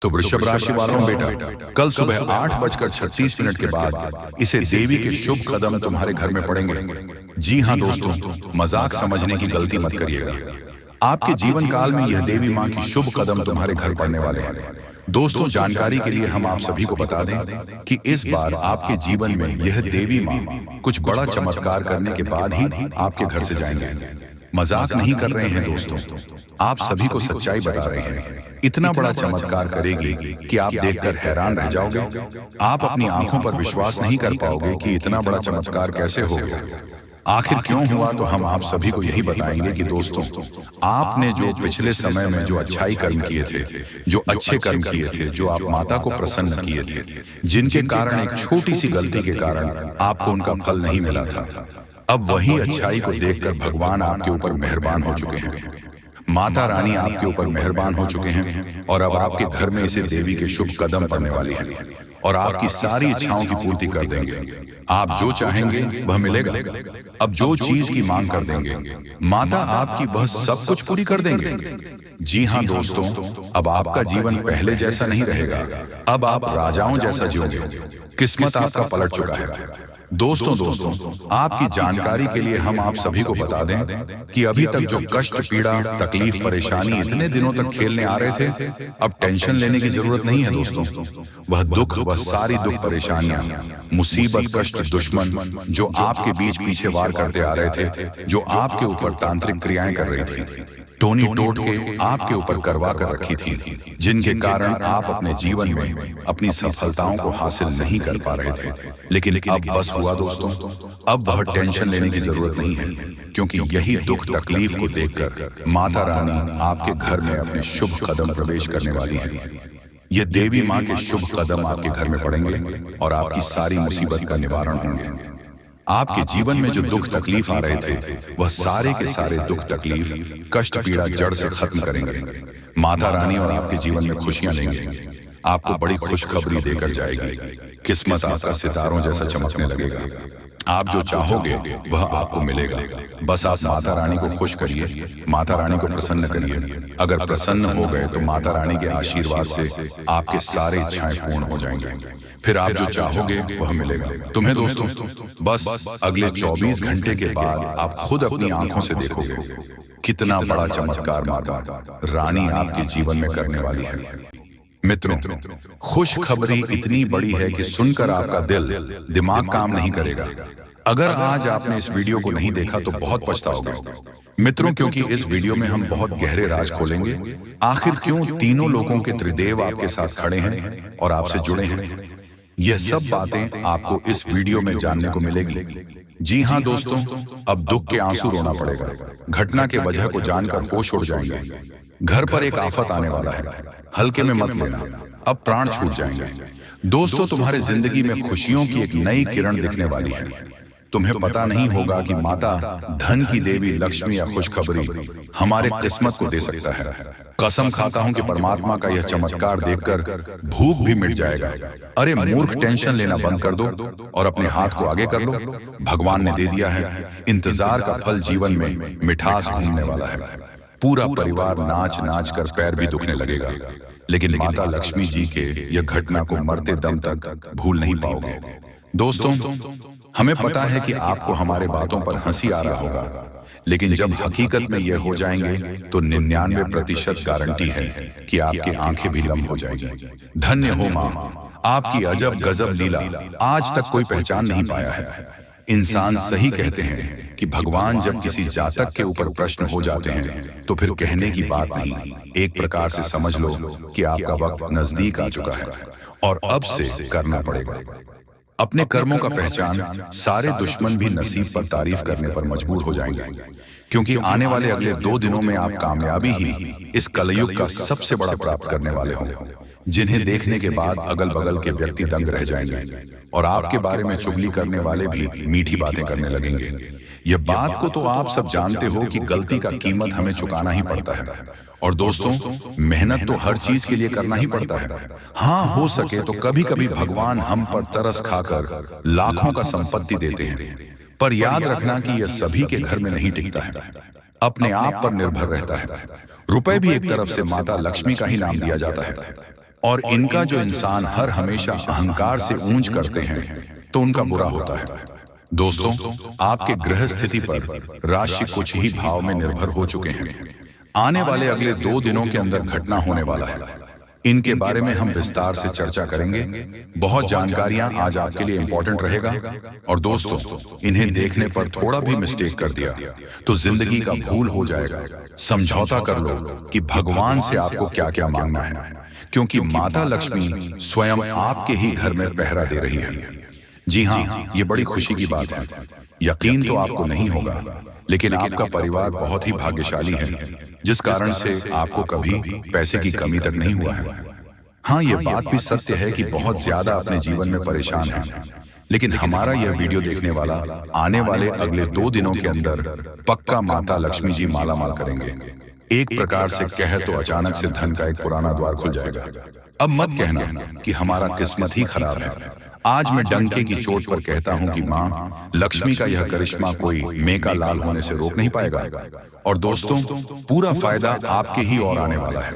तो वृषभ राशि वालों बेटा, कल सुबह 8:36 के बाद इसे देवी के शुभ कदम तुम्हारे घर में पड़ेंगे। जी हाँ दोस्तों, मजाक समझने की गलती मत करिएगा। आपके जीवन काल में यह देवी माँ की शुभ कदम तुम्हारे घर पड़ने वाले हैं। दोस्तों, जानकारी के लिए हम आप सभी को बता दें कि इस बार आपके जीवन में यह देवी माँ कुछ बड़ा चमत्कार करने के बाद ही आपके घर से जाएंगे। मजाक नहीं कर रहे हैं दोस्तों, आप सभी को सच्चाई बता रहे हैं। इतना बड़ा चमत्कार करेगी कि आप देखकर हैरान रह जाओगे। आप अपनी आंखों पर विश्वास नहीं कर पाओगे कि इतना बड़ा चमत्कार कैसे हो गया। आखिर क्यों हुआ, तो हम आप सभी को यही बताएंगे कि दोस्तों, आपने जो पिछले समय में जो अच्छाई कर्म किए थे, जो अच्छे कर्म किए थे, जो आप माता को प्रसन्न किए थे, जिनके कारण एक छोटी सी गलती के कारण आपको उनका फल नहीं मिला था, अब वही अच्छाई को देखकर भगवान आपके ऊपर मेहरबान हो चुके हैं। माता रानी आपके ऊपर मेहरबान हो चुके हैं और अब आपके घर में इसे देवी के शुभ कदम पड़ने वाली है और आपकी सारी इच्छाओं की पूर्ति कर देंगे। आप जो चाहेंगे वह मिलेगा। अब जो चीज की मांग कर देंगे, माता आपकी वह सब कुछ पूरी कर देंगे। जी हाँ दोस्तों, अब आपका जीवन पहले जैसा नहीं रहेगा। अब आप राजाओं जैसा जियोगे। किस्मत आपका पलट चुका है। दोस्तों, आपकी जानकारी के लिए हम आप सभी को बता दें कि अभी तक जो कष्ट, पीड़ा, तकलीफ, परेशानी इतने दिनों तक खेलने आ रहे थे, अब टेंशन लेने की जरूरत नहीं है दोस्तों। वह दुख, वह सारी दुख परेशानियां, मुसीबत, कष्ट, दुश्मन जो आपके बीच पीछे वार करते आ रहे थे, जो आपके ऊपर तांत्रिक क्रियाएं कर रही थी, टोनी टोट के आपके ऊपर करवा कर रखी थी, जिनके कारण आप अपने जीवन में अपनी सफलताओं को हासिल नहीं कर पा रहे थे। लेकिन अब बस हुआ दोस्तों, अब वह टेंशन लेने की जरूरत नहीं है, क्योंकि यही दुख, तकलीफ को देखकर माता रानी आपके घर में अपने शुभ कदम प्रवेश करने वाली है। ये देवी माँ के शुभ कदम आपके घर में पड़ेंगे और आपकी सारी मुसीबत का निवारण होंगे। आपके जीवन में जो दुख तकलीफ आ रहे थे, वह सारे के सारे दुख तकलीफ, कष्ट, पीड़ा जड़ से खत्म करेंगे। माता रानी और आपके जीवन में खुशियां लेंगे। आपको बड़ी खुशखबरी देकर जाएगी। किस्मत आपका सितारों जैसा चमकने लगेगा। आप जो चाहोगे वह आपको मिलेगा। बस आप माता रानी को खुश करिए, माता रानी को प्रसन्न करिए। अगर प्रसन्न हो गए तो माता रानी के आशीर्वाद से आपके सारे इच्छाएं पूर्ण हो जाएंगे। फिर आप जो चाहोगे वह मिलेगा तुम्हें दोस्तों। बस अगले 24 घंटे के बाद आप खुद अपनी आंखों से देखोगे कितना बड़ा चमत्कार माता रानी आपके जीवन में करने वाली है। मित्रों, खुश खबरी इतनी बड़ी है कि सुनकर आपका दिमाग काम नहीं करेगा। अगर आज आपने इस वीडियो को नहीं देखा तो बहुत पछताओगे मित्रों, क्योंकि इस वीडियो में हम बहुत गहरे राज खोलेंगे। आखिर क्यों तीनों लोगों के त्रिदेव आपके साथ खड़े हैं और आपसे जुड़े हैं, यह सब बातें आपको इस वीडियो में जानने को मिलेगी। जी हाँ दोस्तों, अब दुख के आंसू रोना पड़ेगा। घटना के वजह को जानकर होश उड़ जाएंगे। घर पर एक आफत आने वाला है, हल्के में मत लेना, अब प्राण छूट जाएंगे। दोस्तों, तुम्हारे जिंदगी में खुशियों की एक नई किरण दिखने वाली है। तुम्हें पता नहीं होगा कि माता धन की देवी लक्ष्मी या खुशखबरी हमारे किस्मत को दे सकता है। कसम खाता हूं कि परमात्मा का यह चमत्कार देखकर भूख भी मिट जाएगा। अरे मूर्ख, टेंशन लेना बंद कर दो और अपने हाथ को आगे कर लो। भगवान ने दे दिया है। इंतजार का फल जीवन में मिठास घूमने वाला है। पूरा परिवार नाच नाच कर पैर भी दुखने लगेगा। लेकिन माता लक्ष्मी जी के यह घटना को मरते दम तक भूल नहीं पाओगे। दोस्तों, हमें पता है कि आपको हमारे बातों पर हंसी आ रहा होगा, लेकिन जब हकीकत में यह हो जाएंगे तो 99% गारंटी है कि आपकी आंखें भी लंब हो जाएगी। धन्य हो मां, आपकी अजब गजब लीला आज तक कोई पहचान नहीं पाया है। इंसान सही कहते हैं कि भगवान जब किसी जातक के ऊपर प्रश्न हो जाते हैं तो फिर कहने की बात नहीं। एक प्रकार से समझ लो कि आपका वक्त नजदीक आ चुका है और अब से करना पड़ेगा। अपने कर्मों का पहचान सारे दुश्मन भी नसीब पर तारीफ करने पर मजबूर हो जाएंगे, क्योंकि आने वाले अगले 2 दिनों में आप कामयाबी ही इस कलयुग का सबसे बड़ा प्राप्त करने वाले हों, जिन्हें देखने के बाद अगल बगल के व्यक्ति दंग रह जाएंगे और आपके बारे में चुगली करने वाले भी मीठी बातें करने लगेंगे। यह बात को तो आप सब जानते हो कि गलती का कीमत हमें चुकाना ही पड़ता है। और दोस्तों, मेहनत तो हर चीज के लिए करना ही पड़ता है। हाँ, हो सके तो कभी कभी भगवान हम पर तरस खाकर लाखों का संपत्ति देते हैं, पर याद रखना कि यह सभी के घर में नहीं टिकता है, अपने आप पर निर्भर रहता है। रुपए भी एक तरफ से माता लक्ष्मी का ही नाम दिया जाता है। और इनका जो इंसान हर हमेशा अहंकार से ऊंच करते हैं तो उनका बुरा होता है। दोस्तों, आपके ग्रह स्थिति पर राशि कुछ ही भाव में निर्भर हो चुके हैं। आने वाले अगले 2 दिनों के अंदर घटना होने वाला है। इनके बारे में हम विस्तार से चर्चा करेंगे। बहुत जानकारियां आज आपके लिए इंपॉर्टेंट रहेगा। और दोस्तों, इन्हें देखने पर थोड़ा भी मिस्टेक कर दिया तो जिंदगी का भूल हो जाएगा। समझौता कर लो कि भगवान से आपको क्या क्या मांगना है, क्योंकि माता लक्ष्मी स्वयं आपके ही घर में पहरा दे रही है। जी हाँ, ये बड़ी खुशी की बात है। यकीन तो आपको नहीं होगा, लेकिन आपका परिवार बहुत ही भाग्यशाली है, जिस कारण से आपको कभी पैसे की कमी तक नहीं हुआ है। हाँ, ये बात भी सत्य है कि बहुत ज्यादा अपने जीवन में परेशान हैं, लेकिन हमारा यह वीडियो देखने वाला आने वाले अगले 2 दिनों के अंदर पक्का माता लक्ष्मी जी माला माल करेंगे। एक प्रकार से कहे तो अचानक से धन का एक पुराना द्वार खुल जाएगा। अब मत कहना कि हमारा किस्मत ही खराब है। आज मैं डंके की चोट पर कहता हूं कि मां लक्ष्मी का यह करिश्मा कोई मेका लाल होने से रोक नहीं पाएगा। और दोस्तों, पूरा फायदा आपके ही ओर आने वाला है।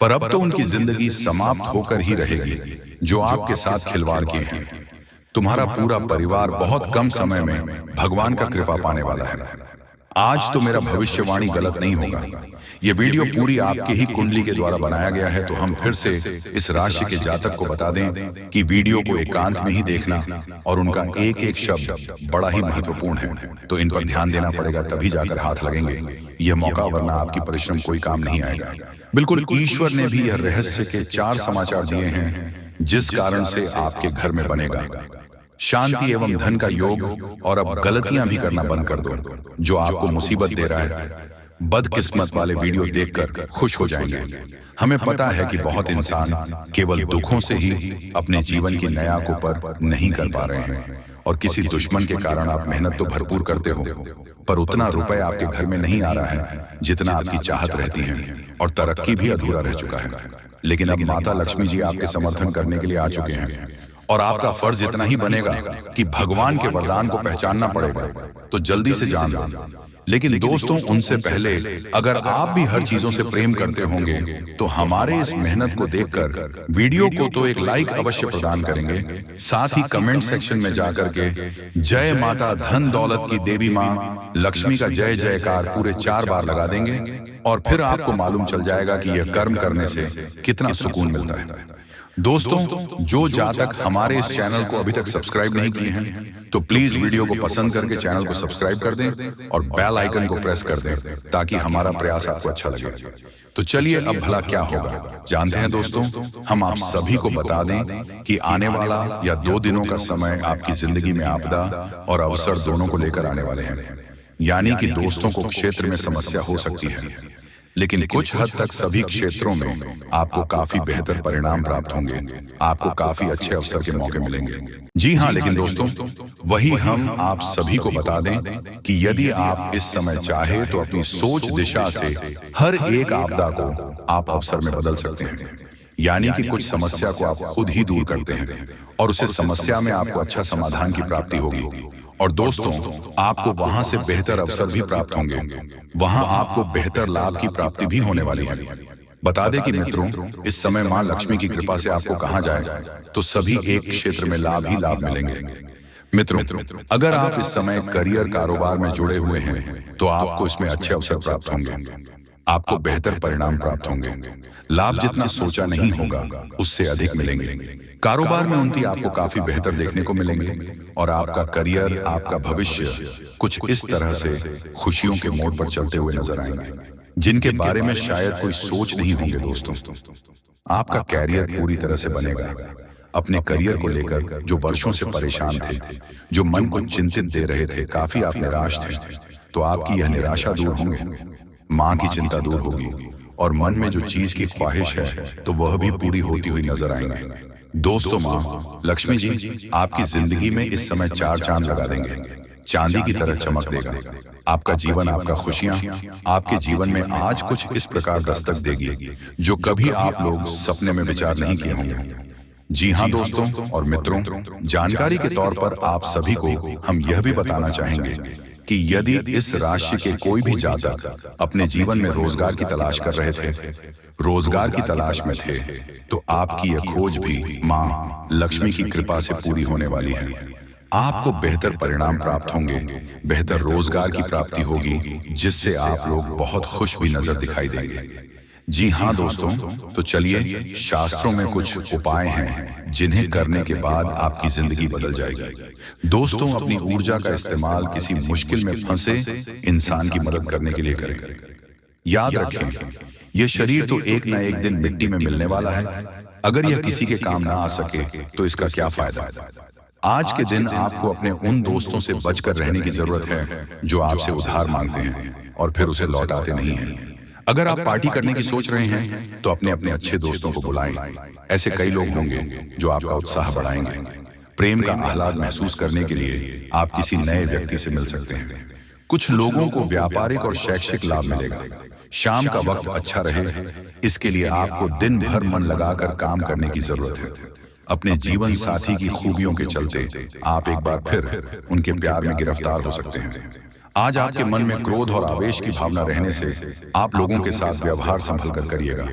पर अब तो उनकी जिंदगी समाप्त होकर ही रहेगी जो आपके साथ खिलवाड़ किए हैं। तुम्हारा पूरा परिवार बहुत कम समय में भगवान का कृपा पाने वाला है। आज तो मेरा भविष्यवाणी गलत नहीं होगा। यह वीडियो पूरी आपके ही कुंडली के द्वारा बनाया गया है, तो हम फिर से इस राशि के जातक को बता दें कि वीडियो को एकांत में ही देखना और उनका एक एक शब्द बड़ा ही महत्वपूर्ण है, तो इन पर ध्यान देना पड़ेगा, तभी जाकर हाथ लगेंगे यह मौका, वरना आपकी परिश्रम कोई काम नहीं आएगा। बिल्कुल, ईश्वर ने भी यह रहस्य के 4 समाचार दिए हैं जिस कारण से आपके घर में बनेगा शांति एवं धन का योग। और अब गलतियां भी करना बंद कर दो जो आपको मुसीबत दे रहा है। बदकिस्मत वाले वीडियो देखकर खुश हो जाएंगे। हमें पता है कि बहुत इंसान केवल दुखों से ही अपने जीवन की नया को पर नहीं कर पा रहे हैं, और किसी दुश्मन के कारण आप मेहनत तो भरपूर करते हो, पर उतना रुपए आपके घर में नहीं आ रहा है जितना आपकी चाहत रहती है, और तरक्की भी अधूरा रह चुका है। लेकिन अब माता लक्ष्मी जी आपके समर्थन करने के लिए आ चुके हैं, और आपका फर्ज इतना ही बनेगा कि भगवान के वरदान को पहचानना पड़ेगा। तो जल्दी से जान लो। लेकिन दोस्तों, उनसे पहले अगर आप भी हर चीजों से प्रेम करते होंगे तो हमारे इस मेहनत को देखकर वीडियो को तो एक लाइक अवश्य प्रदान करेंगे। साथ ही कमेंट सेक्शन में जाकर के जय माता धन दौलत की देवी माँ लक्ष्मी का जय जयकार पूरे 4 बार लगा देंगे, और फिर आपको मालूम चल जाएगा कि यह कर्म करने से कितना सुकून मिलता है। दोस्तों, जो जातक हमारे इस चैनल को अभी तक सब्सक्राइब नहीं किए हैं तो प्लीज वीडियो को पसंद करके चैनल को सब्सक्राइब कर दें और बेल आइकन को प्रेस कर दें, ताकि हमारा प्रयास आपको अच्छा लगे। तो चलिए, अब भला क्या होगा जानते हैं दोस्तों। हम आप सभी को बता दें कि आने वाला या 2 दिनों का समय आपकी जिंदगी में आपदा और अवसर दोनों को लेकर आने वाले हैं। यानी कि दोस्तों को क्षेत्र में समस्या हो सकती है, लेकिन कुछ हद तक सभी क्षेत्रों में आपको काफी बेहतर परिणाम प्राप्त होंगे। आपको काफी अच्छे अवसर के मौके मिलेंगे। जी हाँ, लेकिन दोस्तों, वही हम आप सभी को बता दें कि यदि आप इस समय चाहे तो अपनी सोच दिशा से हर एक आपदा को आप अवसर में बदल सकते हैं। यानी कि कुछ समस्या को आप खुद ही दूर करते हैं और उसे समस्या में आपको अच्छा समाधान की प्राप्ति होगी। और दोस्तों, आपको वहां से बेहतर अवसर भी प्राप्त होंगे। वहां आपको बेहतर लाभ की प्राप्ति भी होने वाली है। बता दें कि मित्रों, इस समय मां लक्ष्मी की कृपा से आपको कहा जाए तो सभी एक क्षेत्र में लाभ ही लाभ मिलेंगे। मित्रों, अगर आप इस समय करियर कारोबार में जुड़े हुए हैं तो आपको इसमें अच्छे अवसर प्राप्त होंगे। आपको बेहतर परिणाम प्राप्त होंगे। लाभ जितना सोचा नहीं होगा उससे अधिक मिलेंगे। कारोबार में उन्नति आपको काफी बेहतर देखने को मिलेंगे, और आपका करियर, आपका भविष्य कुछ इस तरह से खुशियों के मोड़ पर चलते हुए नजर आएंगे, जिनके बारे में शायद कोई सोच नहीं होंगे। दोस्तों, आपका कैरियर पूरी तरह से बनेगा। अपने करियर को लेकर जो वर्षों से परेशान थे, जो मन को चिंतित दे रहे थे, काफी आप निराश थे, तो आपकी यह निराशा दूर होंगे। मां की चिंता दूर होगी, और मन में जो चीज की ख्वाहिश है तो वह भी पूरी होती हुई नजर आएंगे। दोस्तों, मां लक्ष्मी जी आपकी जिंदगी में इस समय 4 चांद लगा देंगे। चांदी की तरह चमक देगा आपका जीवन। आपका खुशियां आपके जीवन में आज कुछ इस प्रकार दस्तक देगी जो कभी आप लोग सपने में विचार नहीं किए होंगे। जी हाँ दोस्तों और मित्रों, जानकारी के तौर पर आप सभी को हम यह भी बताना चाहेंगे कि यदि इस राशि के कोई भी जातक अपने जीवन में रोजगार की तलाश कर रहे थे, रोजगार की तलाश में थे, तो आपकी यह खोज भी मां लक्ष्मी की कृपा से पूरी होने वाली है। आपको बेहतर परिणाम प्राप्त होंगे, बेहतर रोजगार की प्राप्ति होगी, जिससे आप लोग बहुत खुश भी नजर दिखाई देंगे। जी हाँ दोस्तों, तो चलिए, शास्त्रों में कुछ उपाय हैं जिन्हें करने के बाद आपकी जिंदगी बदल जाएगी। दोस्तों, अपनी ऊर्जा का इस्तेमाल किसी मुश्किल में फंसे इंसान की मदद करने के लिए करें। याद रखें, यह शरीर तो एक न एक दिन मिट्टी में मिलने वाला है। अगर यह किसी के काम ना आ सके तो इसका क्या फायदा। आज के दिन आपको अपने उन दोस्तों से बचकर रहने की जरूरत है जो आपसे उधार मांगते हैं और फिर उसे लौटाते नहीं हैं। अगर आप पार्टी करने की सोच रहे हैं तो अपने अपने अच्छे दोस्तों को बुलाएं। ऐसे कई लोग होंगे जो आपका उत्साह बढ़ाएंगे। प्रेम का आह्लाद महसूस करने के लिए आप किसी नए व्यक्ति से मिल सकते हैं। कुछ लोगों को व्यापारिक और शैक्षिक लाभ मिलेगा। शाम का वक्त अच्छा रहे, इसके लिए आपको दिन भर मन लगाकर काम करने की जरूरत है। अपने जीवन साथी की खूबियों के चलते आप एक बार फिर उनके प्यार में गिरफ्तार हो सकते हैं। आज आपके मन में क्रोध और आवेश की भावना रहने से आप लोगों के साथ व्यवहार संभल कर करिएगा।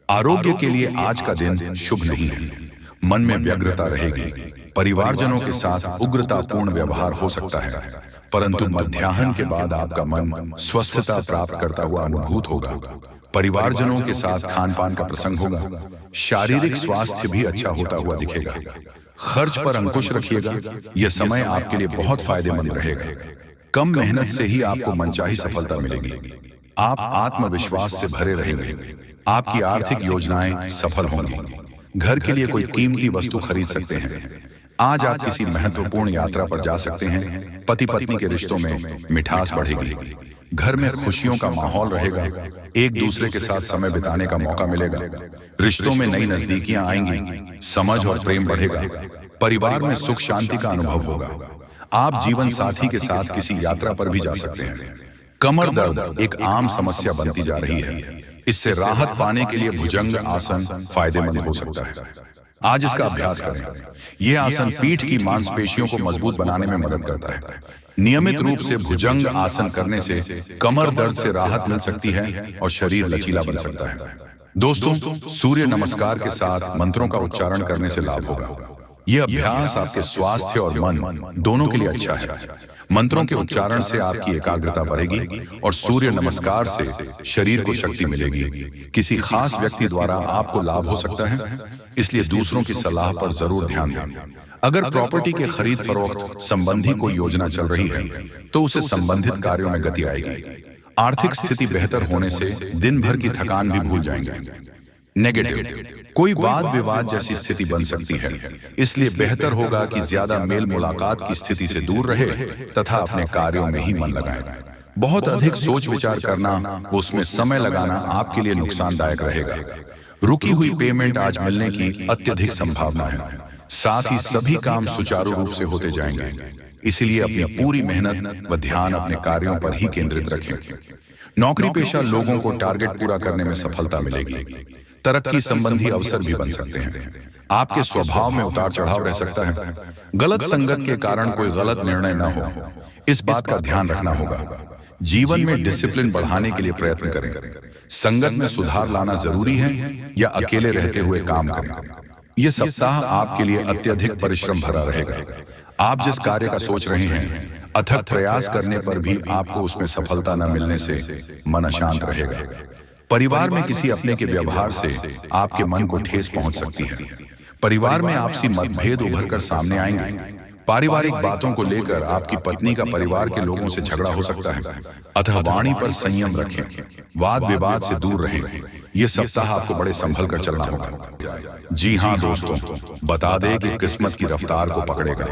आरोग्य के लिए आज का दिन शुभ नहीं है। मन में व्यग्रता रहेगी। परिवारजनों के साथ उग्रतापूर्ण व्यवहार हो सकता है, परंतु मध्याह्न के बाद आपका मन स्वस्थता प्राप्त करता हुआ अनुभूत होगा। परिवारजनों के साथ खान पान का प्रसंग होगा। शारीरिक स्वास्थ्य भी अच्छा होता हुआ दिखेगा। खर्च पर अंकुश रखिएगा। यह समय आपके लिए बहुत फायदेमंद रहेगा। कम मेहनत से ही आपको मनचाही सफलता मिलेगी। आप आत्मविश्वास से भरे रहेंगे। आपकी आर्थिक योजनाएं सफल होंगी। घर के लिए कोई कीमती वस्तु खरीद सकते हैं। आज आप किसी महत्वपूर्ण यात्रा पर जा सकते हैं। पति पत्नी के रिश्तों में मिठास बढ़ेगी। घर में खुशियों का माहौल रहेगा। एक दूसरे के साथ समय बिताने का मौका मिलेगा। रिश्तों में नई नजदीकियां आएंगी। समझ और प्रेम बढ़ेगा। परिवार में सुख शांति का अनुभव होगा। आप जीवन साथी के साथ किसी यात्रा पर भी जा सकते हैं। कमर दर्द एक आम समस्या बनती जा रही है। इससे राहत पाने के लिए भुजंग आसन फायदेमंद हो सकता है। आज इसका अभ्यास करें। यह आसन पीठ की मांसपेशियों को मजबूत बनाने में मदद करता है। नियमित रूप से भुजंग आसन करने से कमर दर्द से राहत मिल सकती है और शरीर लचीला बन सकता है। दोस्तों, सूर्य नमस्कार के साथ मंत्रों का उच्चारण करने से लाभ होगा। यह अभ्यास आपके स्वास्थ्य और मन दोनों के लिए अच्छा है। मंत्रों के उच्चारण से आपकी एकाग्रता बढ़ेगी और सूर्य नमस्कार से शरीर को शक्ति मिलेगी। किसी खास व्यक्ति द्वारा आपको लाभ हो सकता है, इसलिए दूसरों की सलाह पर जरूर ध्यान दें। अगर प्रॉपर्टी के खरीद फरोख्त संबंधी कोई योजना चल रही है तो उसे संबंधित कार्यों में गति आएगी। आर्थिक स्थिति बेहतर होने से दिन भर की थकान भी भूल जाएंगे। नेगेटिव, कोई वाद विवाद जैसी स्थिति बन सकती है, इसलिए बेहतर होगा कि ज्यादा मेल मुलाकात की स्थिति से दूर रहे तथा अपने कार्यों में ही मन लगाएं। बहुत अधिक सोच विचार करना, उसमें समय लगाना आपके लिए नुकसानदायक रहेगा। रुकी हुई पेमेंट आज मिलने की अत्यधिक संभावना है। साथ ही सभी काम सुचारू रूप से होते जाएंगे। इसलिए अपनी पूरी मेहनत व ध्यान अपने कार्यों पर ही केंद्रित रखें। नौकरी पेशा लोगों को टारगेट पूरा करने में सफलता मिलेगी। तरक्की संबंधी अवसर भी बन सकते हैं। आपके स्वभाव में उतार चढ़ाव रह सकता है। गलत संगत के कारण कोई गलत निर्णय न हो, इस बात का ध्यान रखना होगा। जीवन में डिसिप्लिन बढ़ाने के लिए प्रयत्न करें। संगत में सुधार लाना जरूरी है या अकेले रहते हुए काम करें। यह सप्ताह आपके लिए अत्यधिक परिश्रम भरा रहेगा। आप जिस कार्य का सोच रहे हैं, अथक प्रयास करने पर भी आपको उसमें सफलता न मिलने से मन अशांत रहेगा। परिवार में किसी अपने के व्यवहार से आपके मन को ठेस पहुंच सकती है। परिवार में आपसी मतभेद उभर कर सामने आएंगे। पारिवारिक बातों को लेकर आपकी पत्नी का परिवार के लोगों से झगड़ा हो सकता है। अतः वाणी पर संयम रखें। वाद विवाद से दूर रहें। यह सप्ताह आपको बड़े संभल कर चलना होगा। जी हाँ दोस्तों, बता दें कि किस्मत की रफ्तार को पकड़ेगा।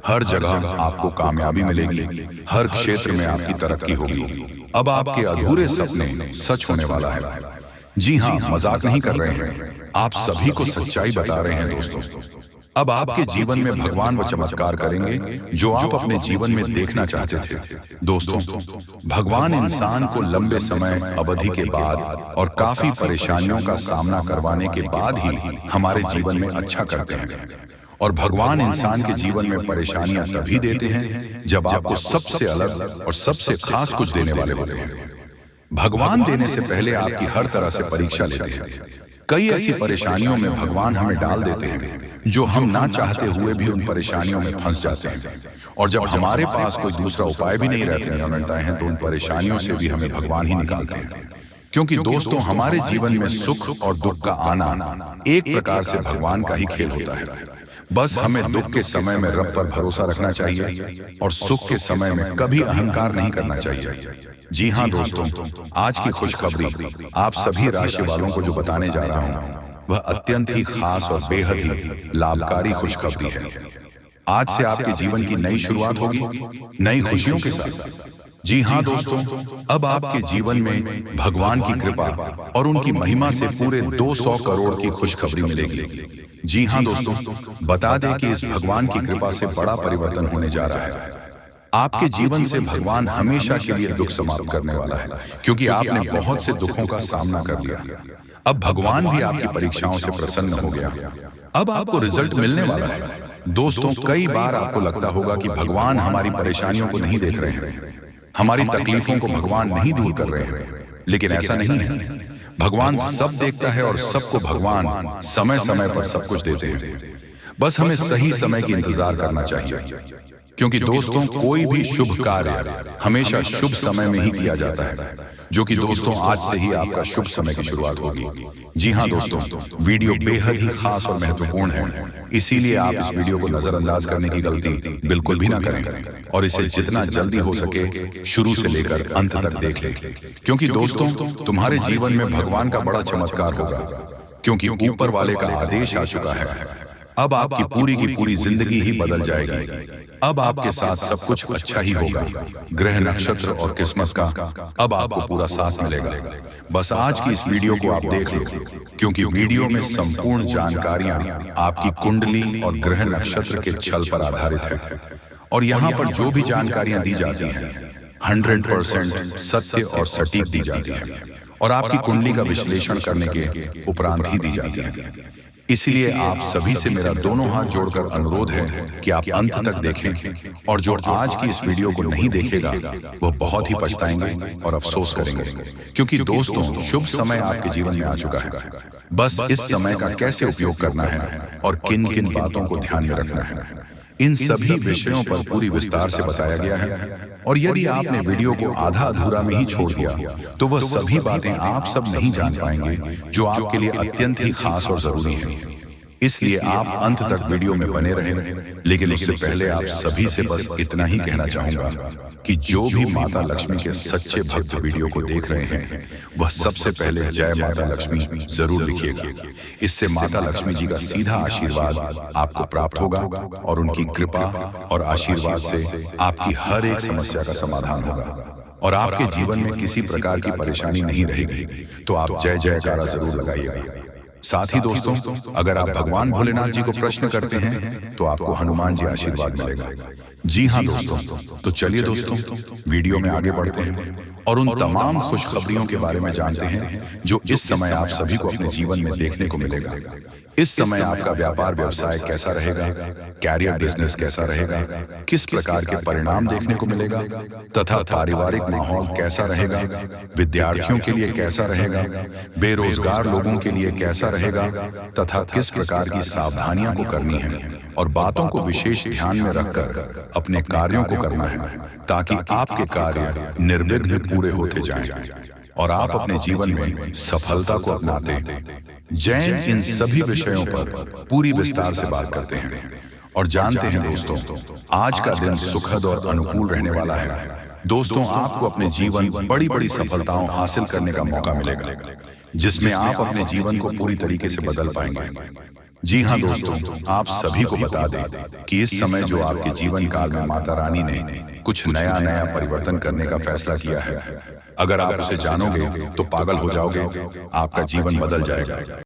हर जगह आपको कामयाबी मिलेगी। हर क्षेत्र में आपकी तरक्की होगी। अब आपके अधूरे सपने सच होने वाला है। जी हाँ, मजाक नहीं कर रहे हैं, आप सभी को सच्चाई बता रहे हैं दोस्तों। अब आपके जीवन में भगवान वो चमत्कार करेंगे जो आप अपने जीवन में देखना चाहते थे। दोस्तों, भगवान इंसान को लंबे समय अवधि के बाद और काफी परेशानियों का सामना करवाने के बाद ही हमारे जीवन में अच्छा करते हैं। और भगवान इंसान के जीवन में परेशानियां तभी देते हैं जब आपको सबसे अलग और सबसे खास कुछ देने वाले होते हैं। भगवान देने से पहले आपकी हर तरह से परीक्षा लेते हैं। कई ऐसी परेशानियों में भगवान हमें डाल देते हैं जो हम ना चाहते हुए भी उन परेशानियों में फंस जाते हैं, और जब हमारे पास कोई दूसरा उपाय भी नहीं रहता है तो उन परेशानियों से भी हमें भगवान ही निकालते हैं। क्योंकि दोस्तों, हमारे जीवन में सुख और दुख का आना एक प्रकार से भगवान का ही खेल होता है। बस हमें दुख के समय में रब पर भरोसा रखना चाहिए और सुख के समय में कभी अहंकार नहीं करना चाहिए। जी हाँ दोस्तों, आज की खुशखबरी आप सभी राशि वालों को जो बताने जा रहा हूँ वह अत्यंत ही खास और बेहद ही लाभकारी खुशखबरी है। आज से आपके जीवन की नई शुरुआत होगी, नई खुशियों के साथ। जी हाँ दोस्तों, अब आपके जीवन में भगवान की कृपा और उनकी महिमा से पूरे 200 करोड़ की खुशखबरी मिलेगी। जी हाँ दोस्तों, बता दें कि इस भगवान की कृपा से बड़ा परिवर्तन होने जा रहा है। आपके जीवन से भगवान हमेशा के लिए दुख समाप्त करने वाला है, क्योंकि आपने बहुत से दुखों का सामना कर लिया। अब भगवान भी आपकी परीक्षाओं से प्रसन्न हो गया। अब आपको रिजल्ट मिलने वाला है। दोस्तों, कई बार आपको लगता होगा कि भगवान हमारी परेशानियों को नहीं देख रहे हैं, हमारी तकलीफों को भगवान नहीं दूर कर रहे हैं, लेकिन ऐसा नहीं है। भगवान सब देखता है और सबको भगवान समय समय पर सब कुछ देते हैं। बस हमें सही समय की इंतजार करना चाहिए, क्योंकि दोस्तों, कोई भी शुभ कार्य हमेशा शुभ समय में ही किया जाता है, जो कि दोस्तों आज से ही आपका शुभ समय की शुरुआत होगी। जी हाँ दोस्तों, वीडियो बेहद ही खास और महत्वपूर्ण है, इसीलिए आप इस वीडियो को नजरअंदाज करने की गलती बिल्कुल भी ना करें और इसे जितना जल्दी हो सके शुरू से लेकर अंत तक देख लें। क्योंकि दोस्तों, तुम्हारे जीवन में भगवान का बड़ा चमत्कार होगा, क्योंकि ऊपर वाले का आदेश आ चुका है। अब आपकी पूरी की पूरी जिंदगी ही बदल जाएगी। अब आपके साथ सब कुछ अच्छा ही होगा। ग्रह, नक्षत्र और किस्मत का अब आपको पूरा साथ मिलेगा। बस आज की इस वीडियो को आप देख लो, क्योंकि वीडियो में संपूर्ण जानकारियां आपकी कुंडली और ग्रह नक्षत्र के छल पर आधारित है, और यहाँ पर जो भी जानकारियां दी जाती हैं 100% सत्य और सटीक दी जाती है, और आपकी कुंडली का विश्लेषण करने के उपरांत ही दी जाती है। इसलिए आप सभी से मेरा दोनों हाथ जोड़कर अनुरोध है कि आप अंत तक देखें, और जो आज की इस वीडियो को नहीं देखेगा वह बहुत ही पछताएंगे और अफसोस करेंगे, क्योंकि दोस्तों, शुभ समय आपके जीवन में आ चुका है। बस इस समय का कैसे उपयोग करना है और किन किन बातों को ध्यान में रखना है, इन सभी विषयों पर पूरी विस्तार से बताया गया है। और यदि आपने वीडियो को आधा अधूरा में ही छोड़ दिया तो वह सभी बातें आप सब नहीं जान पाएंगे, जो आपके लिए अत्यंत ही खास और जरूरी है। इसलिए आप अंत तक वीडियो में बने रहें। लेकिन उससे पहले आप सभी से बस इतना ही कहना चाहूंगा कि जो भी माता लक्ष्मी के सच्चे भक्त वीडियो को देख रहे हैं वह सबसे पहले जय माता लक्ष्मी जरूर लिखिएगा। इससे माता लक्ष्मी जी का सीधा आशीर्वाद आपको प्राप्त होगा, और उनकी कृपा और आशीर्वाद से आपकी हर एक समस्या का समाधान होगा, और आपके जीवन में किसी प्रकार की परेशानी नहीं रहेगी। तो आप जय जयकारा जरूर लगाइएगा। साथ ही दोस्तों, अगर आप भगवान भोलेनाथ जी को प्रश्न करते हैं तो आपको हनुमान जी आशीर्वाद मिलेगा। जी हाँ दोस्तों, तो चलिए दोस्तों, वीडियो में आगे बढ़ते हैं और उन तमाम खुशखबरियों के बारे में जानते हैं जो इस समय आप सभी को अपने जीवन में देखने को मिलेगा। इस समय आपका व्यापार व्यवसाय कैसा रहेगा, कैरियर बिजनेस कैसा रहेगा, किस प्रकार के परिणाम देखने को मिलेगा, तथा पारिवारिक माहौल कैसा रहेगा, विद्यार्थियों के लिए कैसा रहेगा, बेरोजगार लोगों के लिए कैसा रहेगा, तथा किस प्रकार की सावधानियां को करनी है और बातों को विशेष ध्यान में रखकर अपने कार्यों को करना है, ताकि आपके कार्य निर्विघ्न पूरे होते जाएं और आप अपने जीवन में सफलता को अपनाते। जैन इन सभी विषयों पर पूरी विस्तार से बात करते हैं और जानते हैं दोस्तों, आज का दिन सुखद और अनुकूल रहने वाला है। दोस्तों, आपको अपने जीवन बड़ी बड़ी सफलताओं हासिल करने का मौका मिलेगा, जिसमें आप अपने जीवन को पूरी तरीके से बदल पाएंगे। जी हाँ दोस्तों, आप सभी को बता दें कि इस समय जो आपके जीवन काल में माता रानी ने कुछ नया नया परिवर्तन करने का फैसला किया है, अगर आप उसे जानोगे तो पागल हो जाओगे, आपका जीवन बदल जाएगा।